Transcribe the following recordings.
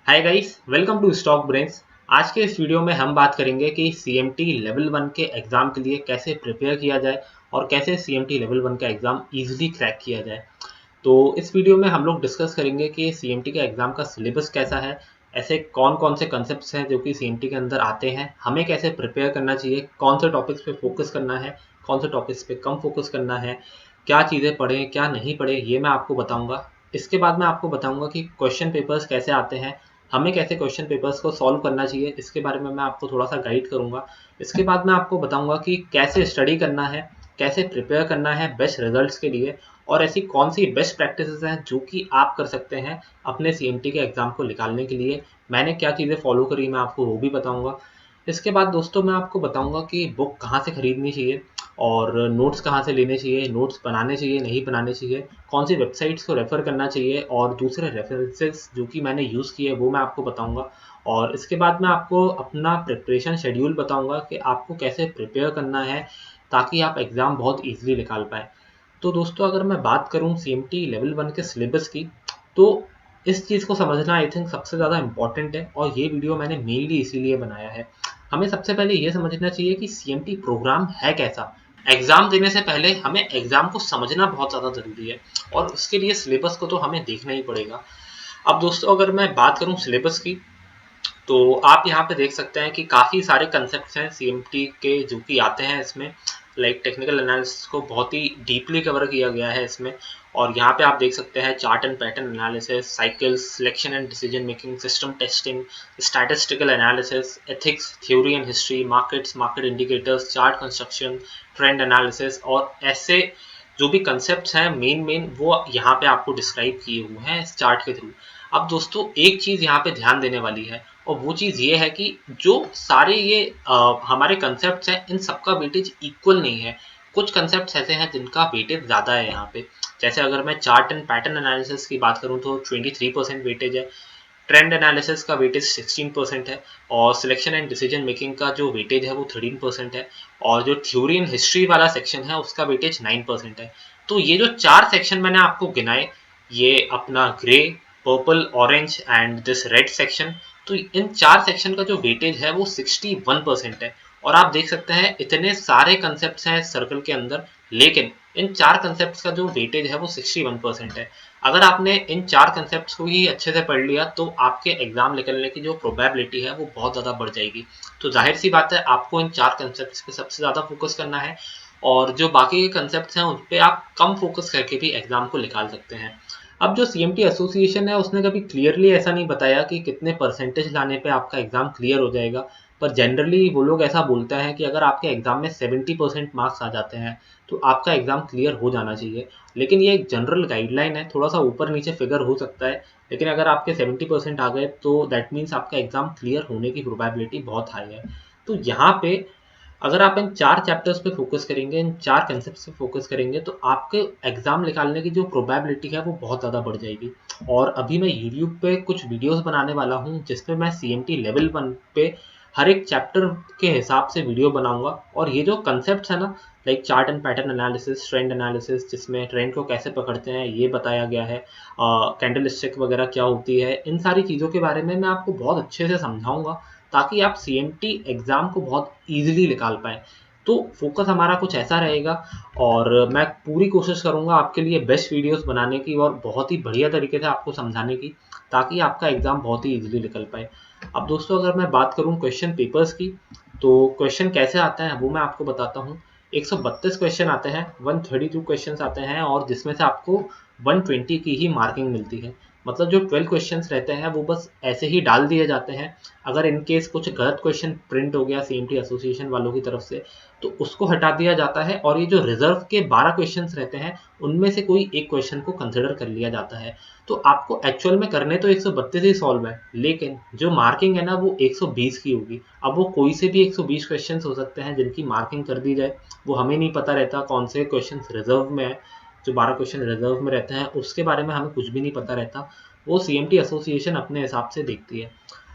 Hi guys, welcome to stock brains. आज के इस वीडियो में हम बात करेंगे कि सीएमटी लेवल 1 के एग्ज़ाम के लिए कैसे प्रिपेयर किया जाए और कैसे सीएमटी लेवल 1 का एग्ज़ाम इजीली क्रैक किया जाए। तो इस वीडियो में हम लोग डिस्कस करेंगे कि सीएमटी के एग्ज़ाम का सिलेबस कैसा है, ऐसे कौन-कौन से कॉन्सेप्ट्स हैं जो कि सीएमटी के अंदर आते हैं, हमें कैसे प्रिपेयर करना चाहिए, कौन से टॉपिक्स पे फोकस करना है, कौन से टॉपिक्स पे कम फोकस करना है, क्या चीज़ें पढ़ें, क्या नहीं पढ़ें, ये मैं आपको बताऊँगा। इसके बाद मैं आपको बताऊँगा कि क्वेश्चन पेपर्स कैसे आते हैं, हमें कैसे क्वेश्चन पेपर्स को सॉल्व करना चाहिए, इसके बारे में मैं आपको थोड़ा-सा गाइड करूँगा। इसके बाद मैं आपको बताऊँगा कि कैसे स्टडी करना है, कैसे प्रिपेयर करना है बेस्ट रिजल्ट्स के लिए और ऐसी कौन सी बेस्ट प्रैक्टिसेस हैं जो कि आप कर सकते हैं अपने सीएमटी के एग्ज़ाम को निकालने के लिए। मैंने क्या चीज़ें फॉलो करी मैं आपको वो भी बताऊँगा। इसके बाद दोस्तों मैं आपको बताऊँगा कि बुक कहाँ से खरीदनी चाहिए और नोट्स कहाँ से लेने चाहिए, नोट्स बनाने चाहिए, नहीं बनाने चाहिए, कौन सी वेबसाइट्स को रेफ़र करना चाहिए और दूसरे रेफरेंसेस जो कि मैंने यूज़ किए वो मैं आपको बताऊँगा। और इसके बाद मैं आपको अपना प्रिपरेशन शेड्यूल बताऊँगा कि आपको कैसे प्रिपेयर करना है ताकि आप एग्ज़ाम बहुत ईज़िली निकाल पाएँ। तो दोस्तों अगर मैं बात करूँ सीएमटी लेवल 1 के सिलेबस की, तो इस चीज़ को समझना आई थिंक सबसे ज़्यादा इम्पोर्टेंट है और ये वीडियो मैंने मेनली इसीलिए बनाया है। हमें सबसे पहले ये समझना चाहिए कि सीएमटी प्रोग्राम है कैसा? एग्ज़ाम देने से पहले हमें एग्ज़ाम को समझना बहुत ज़्यादा ज़रूरी है और उसके लिए सिलेबस को तो हमें देखना ही पड़ेगा। अब दोस्तों अगर मैं बात करूँ सिलेबस की, तो आप यहाँ पे देख सकते हैं कि काफ़ी सारे कंसेप्ट्स हैं सीएमटी के जो कि आते हैं इसमें। लाइक टेक्निकल एनालिसिस को बहुत ही डीपली कवर किया गया है इसमें और यहाँ पे आप देख सकते हैं chart and pattern analysis, cycles, selection and decision making, system testing, statistical analysis, ethics, theory and history, markets, market indicators, chart construction, trend analysis और ऐसे जो भी कंसेप्ट्स हैं मेन वो यहाँ पे आपको डिस्क्राइब किए हुए हैं इस चार्ट के थ्रू। अब दोस्तों एक चीज़ यहाँ पे ध्यान देने वाली है और वो चीज़ ये है कि जो सारे ये हमारे कंसेप्ट्स हैं इन सबका वेटेज इक्वल नहीं है। कुछ कंसेप्ट्स ऐसे हैं जिनका वेटेज ज़्यादा है यहाँ पे। जैसे अगर मैं चार्ट एंड पैटर्न एनालिसिस की बात करूँ तो 23% वेटेज है, ट्रेंड एनालिसिस का वेटेज 16% है और सिलेक्शन एंड डिसीजन मेकिंग का जो वेटेज है वो 13% है और जो थ्योरी एंड हिस्ट्री वाला सेक्शन है उसका वेटेज 9% है। तो ये जो चार सेक्शन मैंने आपको गिनाए, ये अपना grey, purple, orange and this red section, तो इन चार सेक्शन का जो वेटेज है वो 61% है। और आप देख सकते हैं इतने सारे कंसेप्ट हैं सर्कल के अंदर, लेकिन इन चार कंसेप्ट का जो वेटेज है वो 61% है। अगर आपने इन चार कंसेप्ट को ही अच्छे से पढ़ लिया तो आपके एग्जाम निकलने की जो प्रोबेबिलिटी है वो बहुत ज़्यादा बढ़ जाएगी। तो जाहिर सी बात है आपको इन चार कंसेप्ट पे सबसे ज़्यादा फोकस करना है और जो बाकी के कंसेप्ट हैं उन पर आप कम फोकस करके भी एग्जाम को निकाल सकते हैं। अब जो सीएमटी एसोसिएशन है उसने कभी क्लियरली ऐसा नहीं बताया कि कितने परसेंटेज लाने पे आपका एग्जाम क्लियर हो जाएगा, पर जनरली वो लोग ऐसा बोलते हैं कि अगर आपके एग्जाम में 70% मार्क्स आ जाते हैं तो आपका एग्जाम क्लियर हो जाना चाहिए। लेकिन ये एक जनरल गाइडलाइन है, थोड़ा सा ऊपर नीचे फिगर हो सकता है, लेकिन अगर आपके 70% आ गए तो दैट मीन्स आपका एग्जाम क्लियर होने की प्रोबेबिलिटी बहुत हाई है। तो यहाँ पे अगर आप इन चार चैप्टर्स पे फोकस करेंगे, इन चार कंसेप्ट्स पे फोकस करेंगे तो आपके एग्जाम निकालने की जो प्रोबेबिलिटी है वो बहुत ज़्यादा बढ़ जाएगी। और अभी मैं यूट्यूब पे कुछ वीडियोस बनाने वाला हूँ जिसपे मैं सीएमटी लेवल 1 पे हर एक चैप्टर के हिसाब से वीडियो बनाऊंगा और ये जो कंसेप्ट्स है ना, like chart and pattern analysis, trend analysis जिसमें ट्रेंड को कैसे पकड़ते हैं ये बताया गया है, कैंडल स्टिक वगैरह क्या होती है, इन सारी चीज़ों के बारे में मैं आपको बहुत अच्छे से समझाऊंगा ताकि आप सीएमटी एग्ज़ाम को बहुत ईजिली निकाल पाएँ। तो फोकस हमारा कुछ ऐसा रहेगा और मैं पूरी कोशिश करूँगा आपके लिए बेस्ट वीडियोस बनाने की और बहुत ही बढ़िया तरीके से आपको समझाने की, ताकि आपका एग्ज़ाम बहुत ही ईजिली निकल पाए। अब दोस्तों अगर मैं बात करूँ क्वेश्चन पेपर्स की, तो क्वेश्चन कैसे आता है वो मैं आपको बताता हूँ। 132 क्वेश्चन आते हैं, 132 क्वेश्चन आते हैं और जिसमें से आपको 120 की ही मार्किंग मिलती है। मतलब जो 12 क्वेश्चंस रहते हैं वो बस ऐसे ही डाल दिए जाते हैं। अगर इन केस कुछ गलत क्वेश्चन प्रिंट हो गया सीएमटी एसोसिएशन वालों की तरफ से तो उसको हटा दिया जाता है और ये जो रिजर्व के 12 क्वेश्चंस रहते हैं उनमें से कोई एक क्वेश्चन को कंसिडर कर लिया जाता है। तो आपको एक्चुअल में करने तो 132 ही सॉल्व है, लेकिन जो मार्किंग है ना वो 120 की होगी। अब वो कोई से भी 120 क्वेश्चन हो सकते हैं जिनकी मार्किंग कर दी जाए, वो हमें नहीं पता रहता कौन से क्वेश्चन रिजर्व में है। जो 12 क्वेश्चन रिजर्व में रहते हैं उसके बारे में हमें कुछ भी नहीं पता रहता, वो सीएमटी एसोसिएशन अपने हिसाब से देखती है।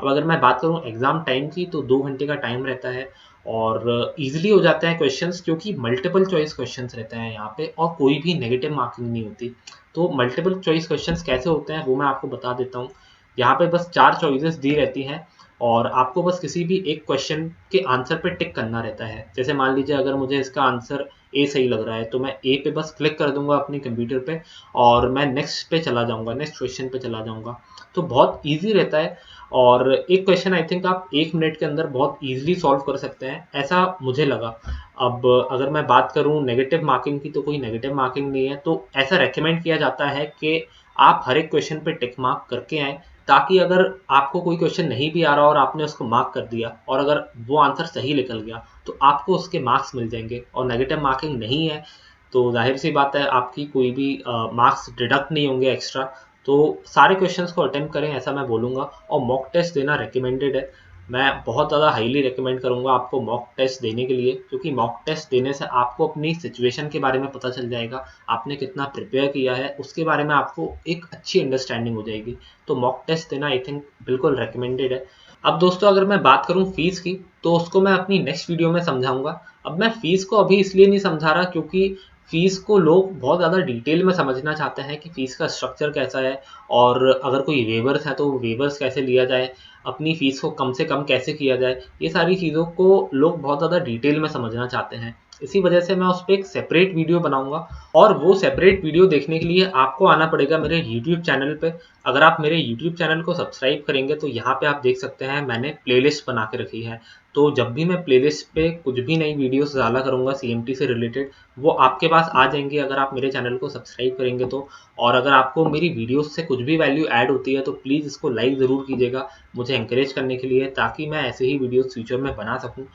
अब अगर मैं बात करूँ एग्ज़ाम टाइम की तो 2 घंटे का टाइम रहता है और ईज़िली हो जाते हैं क्वेश्चंस क्योंकि मल्टीपल चॉइस क्वेश्चंस रहते हैं यहाँ पे और कोई भी नेगेटिव मार्किंग नहीं होती। तो मल्टीपल चॉइस क्वेश्चंस कैसे होते हैं वो मैं आपको बता देता हूँ। यहाँ पे बस 4 चॉइसेस दी रहती हैं और आपको बस किसी भी एक क्वेश्चन के आंसर पे टिक करना रहता है। जैसे मान लीजिए अगर मुझे इसका आंसर ए सही लग रहा है तो मैं ए पे बस क्लिक कर दूंगा अपने कंप्यूटर पे और मैं नेक्स्ट पे चला जाऊंगा, नेक्स्ट क्वेश्चन पे चला जाऊंगा। तो बहुत ईजी रहता है और एक क्वेश्चन आई थिंक आप 1 मिनट के अंदर बहुत ईजिली सॉल्व कर सकते हैं, ऐसा मुझे लगा। अब अगर मैं बात करूं नेगेटिव मार्किंग की, तो कोई नेगेटिव मार्किंग नहीं है। तो ऐसा रेकमेंड किया जाता है कि आप हर एक क्वेश्चन पे टिक मार्क करके आएँ, ताकि अगर आपको कोई क्वेश्चन नहीं भी आ रहा और आपने उसको मार्क कर दिया और अगर वो आंसर सही निकल गया तो आपको उसके मार्क्स मिल जाएंगे। और नेगेटिव मार्किंग नहीं है तो जाहिर सी बात है आपकी कोई भी मार्क्स डिडक्ट नहीं होंगे एक्स्ट्रा। तो सारे क्वेश्चंस को अटेम्प्ट करें ऐसा मैं बोलूँगा। और मॉक टेस्ट देना रिकमेंडेड है। मैं बहुत ज़्यादा हाईली रिकमेंड करूँगा आपको मॉक टेस्ट देने के लिए, क्योंकि मॉक टेस्ट देने से आपको अपनी सिचुएशन के बारे में पता चल जाएगा, आपने कितना प्रिपेयर किया है उसके बारे में आपको एक अच्छी अंडरस्टैंडिंग हो जाएगी। तो मॉक टेस्ट देना आई थिंक बिल्कुल रिकमेंडेड है। अब दोस्तों अगर मैं बात करूं फीस की, तो उसको मैं अपनी नेक्स्ट वीडियो में समझाऊंगा। अब मैं फीस को अभी इसलिए नहीं समझा रहा क्योंकि फीस को लोग बहुत ज़्यादा डिटेल में समझना चाहते हैं कि फीस का स्ट्रक्चर कैसा है और अगर कोई वेवर्स है तो वेवर्स कैसे लिया जाए, अपनी फीस को कम से कम कैसे किया जाए। ये सारी चीज़ों को लोग बहुत ज़्यादा डिटेल में समझना चाहते हैं। इसी वजह से मैं उस पर एक सेपरेट वीडियो बनाऊंगा और वो सेपरेट वीडियो देखने के लिए आपको आना पड़ेगा मेरे यूट्यूब चैनल पे। अगर आप मेरे यूट्यूब चैनल को सब्सक्राइब करेंगे तो यहाँ पे आप देख सकते हैं मैंने प्लेलिस्ट बना के रखी है। तो जब भी मैं प्लेलिस्ट पे कुछ भी नई वीडियोस डाला करूँगा सीएमटी से रिलेटेड, वो आपके पास आ जाएंगी अगर आप मेरे चैनल को सब्सक्राइब करेंगे तो। और अगर आपको मेरी वीडियोस से कुछ भी वैल्यू ऐड होती है तो प्लीज़ इसको लाइक ज़रूर कीजिएगा मुझे एंकरेज करने के लिए, ताकि मैं ऐसे ही वीडियोस फ्यूचर में बना सकूँ।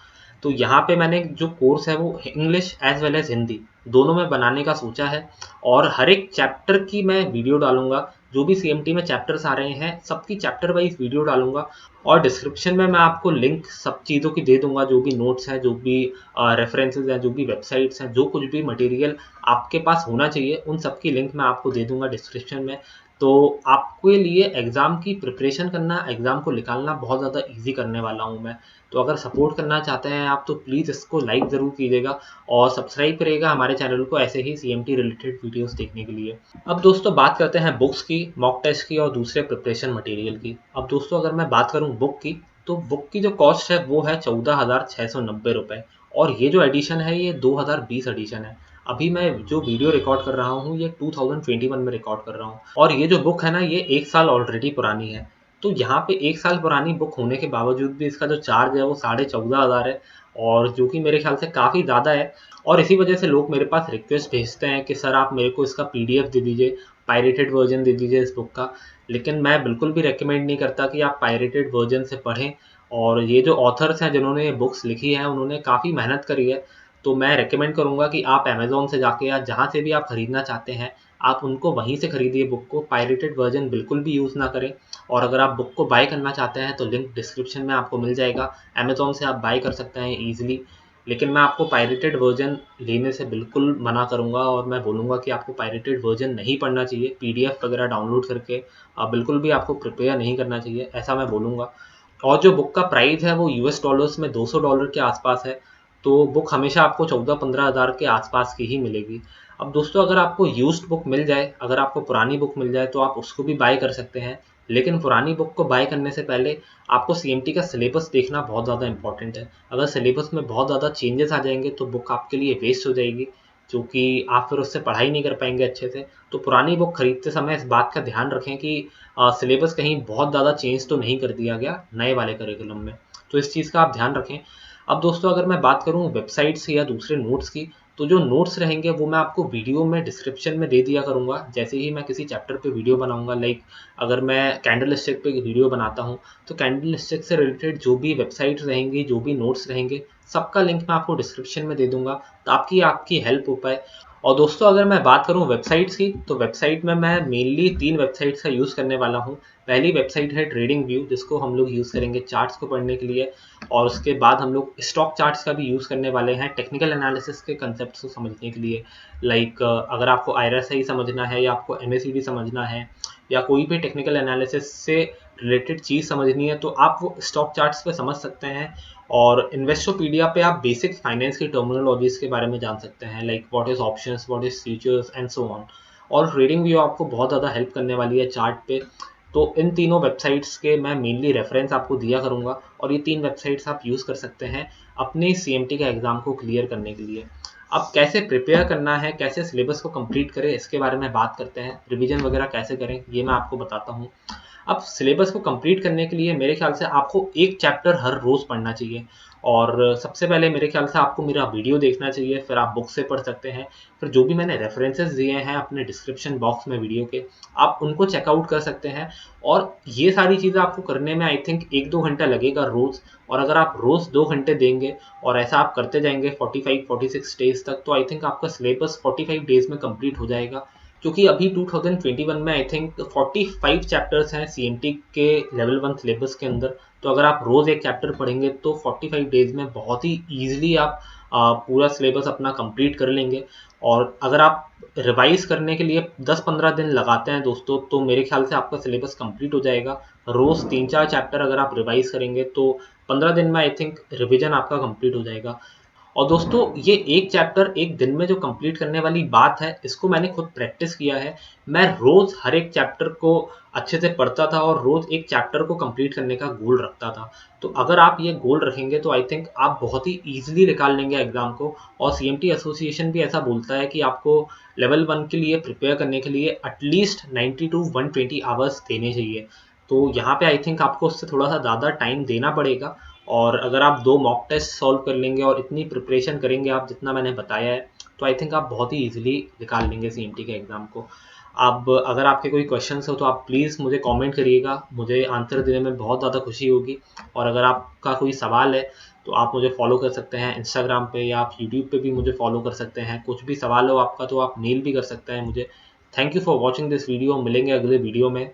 तो यहाँ पे मैंने जो कोर्स है वो English as well as Hindi दोनों में बनाने का सोचा है और हर एक चैप्टर की मैं वीडियो डालूंगा। जो भी सीएमटी में चैप्टर्स आ रहे हैं सबकी चैप्टर वाइज वीडियो डालूंगा और डिस्क्रिप्शन में मैं आपको लिंक सब चीज़ों की दे दूंगा, जो भी नोट्स हैं, जो भी रेफरेंसेस हैं, जो भी वेबसाइट्स हैं, जो कुछ भी मटेरियल आपके पास होना चाहिए उन सब की लिंक मैं आपको दे दूंगा डिस्क्रिप्शन में। तो आपके लिए एग्ज़ाम की प्रिपरेशन करना, एग्ज़ाम को निकालना बहुत ज़्यादा ईजी करने वाला हूँ मैं। तो अगर सपोर्ट करना चाहते हैं आप तो प्लीज़ इसको लाइक ज़रूर कीजिएगा और सब्सक्राइब करिएगा हमारे चैनल को ऐसे ही सीएमटी रिलेटेड वीडियोस देखने के लिए। अब दोस्तों बात करते हैं बुक्स की, मॉक टेस्ट की और दूसरे प्रिपरेशन मटेरियल की। अब दोस्तों अगर मैं बात करूं बुक की, तो बुक की जो कॉस्ट है वो है 14,690 रुपये और ये जो एडिशन है ये 2020 एडिशन है। अभी मैं जो वीडियो रिकॉर्ड कर रहा हूँ ये 2021 में रिकॉर्ड कर रहा हूँ और ये जो बुक है ना ये 1 साल ऑलरेडी पुरानी है। तो यहाँ पे 1 साल पुरानी बुक होने के बावजूद भी इसका जो चार्ज है वो 14,500 है और जो कि मेरे ख्याल से काफ़ी ज़्यादा है। और इसी वजह से लोग मेरे पास रिक्वेस्ट भेजते हैं कि सर आप मेरे को इसका पीडीएफ दे दीजिए, पायरेटेड वर्जन दे दीजिए इस बुक का। लेकिन मैं बिल्कुल भी रेकमेंड नहीं करता कि आप पायरेटेड वर्जन से पढ़ें। और ये जो ऑथर्स हैं जिन्होंने ये बुक्स लिखी हैं उन्होंने काफ़ी मेहनत करी है। तो मैं रेकमेंड करूँगा कि आप अमेज़न से जाके या जहाँ से भी आप ख़रीदना चाहते हैं आप उनको वहीं से खरीदिए बुक को, पायरेटेड वर्जन बिल्कुल भी यूज़ ना करें। और अगर आप बुक को बाय करना चाहते हैं तो लिंक डिस्क्रिप्शन में आपको मिल जाएगा, अमेज़न से आप बाय कर सकते हैं ईजिली। लेकिन मैं आपको पायरेटेड वर्जन लेने से बिल्कुल मना करूँगा और मैं बोलूँगा कि आपको पायरेटेड वर्जन नहीं पढ़ना चाहिए, पीडीएफ वगैरह डाउनलोड करके बिल्कुल भी आपको प्रिपेयर नहीं करना चाहिए, ऐसा मैं बोलूँगा। और जो बुक का प्राइस है वो यूएस डॉलर्स में $200 के आसपास है। तो बुक हमेशा आपको 14-15 हज़ार के आसपास की ही मिलेगी। अब दोस्तों अगर आपको यूज्ड बुक मिल जाए, अगर आपको पुरानी बुक मिल जाए तो आप उसको भी बाय कर सकते हैं। लेकिन पुरानी बुक को बाय करने से पहले आपको सीएमटी का सिलेबस देखना बहुत ज़्यादा इंपॉर्टेंट है। अगर सिलेबस में बहुत ज़्यादा चेंजेस आ जाएंगे तो बुक आपके लिए वेस्ट हो जाएगी, क्योंकि आप फिर उससे पढ़ाई नहीं कर पाएंगे अच्छे से। तो पुरानी बुक खरीदते समय इस बात का ध्यान रखें कि सिलेबस कहीं बहुत ज़्यादा चेंज तो नहीं कर दिया गया नए वाले करिकुलम में। तो इस चीज़ का आप ध्यान रखें। अब दोस्तों अगर मैं बात करूँ वेबसाइट्स या दूसरे नोट्स की, तो जो नोट्स रहेंगे वो मैं आपको वीडियो में डिस्क्रिप्शन में दे दिया करूँगा जैसे ही मैं किसी चैप्टर पे वीडियो बनाऊँगा। लाइक अगर मैं कैंडल स्टिक पे वीडियो बनाता हूँ तो कैंडल स्टिक से रिलेटेड जो भी वेबसाइट्स रहेंगी, जो भी नोट्स रहेंगे, सबका लिंक मैं आपको डिस्क्रिप्शन में दे दूँगा ताकि आपकी हेल्प हो पाए। और दोस्तों अगर मैं बात करूँ वेबसाइट्स की, तो वेबसाइट में मैं मेनली 3 वेबसाइट्स का यूज़ करने वाला हूँ। पहली वेबसाइट है ट्रेडिंग व्यू, जिसको हम लोग यूज़ करेंगे चार्ट्स को पढ़ने के लिए। और उसके बाद हम लोग स्टॉक चार्ट्स का भी यूज़ करने वाले हैं टेक्निकल एनालिसिस के कंसेप्ट को समझने के लिए। लाइक अगर आपको आरएसआई समझना है या आपको एमएसीडी समझना है या कोई भी टेक्निकल एनालिसिस से रिलेटेड चीज़ समझनी है तो आप वो स्टॉक चार्ट्स पे समझ सकते हैं। और इन्वेस्टोपीडिया पे आप बेसिक फाइनेंस की टर्मिनोलॉजीज के बारे में जान सकते हैं, like what is options, what is futures and so on. और ट्रेडिंग व्यू आपको बहुत ज़्यादा हेल्प करने वाली है चार्ट पे। तो इन तीनों वेबसाइट्स के मैं मेनली रेफरेंस आपको दिया करूँगा और ये 3 वेबसाइट्स आप यूज़ कर सकते हैं अपने CMT के एग्ज़ाम को क्लियर करने के लिए। अब कैसे प्रिपेयर करना है, कैसे सिलेबस को कंप्लीट करें, इसके बारे में बात करते हैं। रिवीजन वगैरह कैसे करें, ये मैं आपको बताता हूँ। अब सिलेबस को कंप्लीट करने के लिए मेरे ख्याल से आपको एक चैप्टर हर रोज़ पढ़ना चाहिए और सबसे पहले मेरे ख्याल से आपको मेरा वीडियो देखना चाहिए, फिर आप बुक से पढ़ सकते हैं, फिर जो भी मैंने रेफरेंसेस दिए हैं अपने डिस्क्रिप्शन बॉक्स में वीडियो के, आप उनको चेकआउट कर सकते हैं। और ये सारी चीज़ें आपको करने में आई थिंक 1-2 घंटा लगेगा रोज़, और अगर आप रोज़ 2 घंटे देंगे और ऐसा आप करते जाएंगे 45-46 डेज तक, तो आई थिंक आपका सिलेबस 45 डेज में कंप्लीट हो जाएगा। क्योंकि अभी 2021 में आई थिंक 45 चैप्टर्स हैं CMT के लेवल 1 सिलेबस के अंदर। तो अगर आप रोज़ एक चैप्टर पढ़ेंगे तो 45 डेज में बहुत ही ईजिली आप पूरा सिलेबस अपना कंप्लीट कर लेंगे। और अगर आप रिवाइज करने के लिए 10-15 दिन लगाते हैं दोस्तों, तो मेरे ख्याल से आपका सिलेबस कंप्लीट हो जाएगा। रोज़ 3-4 चैप्टर अगर आप रिवाइज करेंगे तो 15 दिन में आई थिंक रिवीजन आपका कंप्लीट हो जाएगा। और दोस्तों ये एक चैप्टर एक दिन में जो कंप्लीट करने वाली बात है, इसको मैंने खुद प्रैक्टिस किया है। मैं रोज़ हर एक चैप्टर को अच्छे से पढ़ता था और रोज़ एक चैप्टर को कंप्लीट करने का गोल रखता था। तो अगर आप ये गोल रखेंगे तो आई थिंक आप बहुत ही ईजिली निकाल लेंगे एग्ज़ाम को। और CMT एसोसिएशन भी ऐसा बोलता है कि आपको लेवल 1 के लिए प्रिपेयर करने के लिए एटलीस्ट 90 टू 120 आवर्स देने चाहिए। तो यहाँ पे आई थिंक आपको उससे थोड़ा सा ज़्यादा टाइम देना पड़ेगा। और अगर आप 2 मॉक टेस्ट सॉल्व कर लेंगे और इतनी प्रिपरेशन करेंगे आप जितना मैंने बताया है, तो आई थिंक आप बहुत ही ईजिली निकाल लेंगे CMT के एग्ज़ाम को। अब अगर आपके कोई क्वेश्चंस हो तो आप प्लीज़ मुझे कमेंट करिएगा, मुझे आंसर देने में बहुत ज़्यादा खुशी होगी। और अगर आपका कोई सवाल है तो आप मुझे फॉलो कर सकते हैं इंस्टाग्राम पे, या आप यूट्यूब पे भी मुझे फॉलो कर सकते हैं। कुछ भी सवाल हो आपका तो आप मेल भी कर सकते हैं मुझे। Thank you for watching this video. मिलेंगे अगले वीडियो में।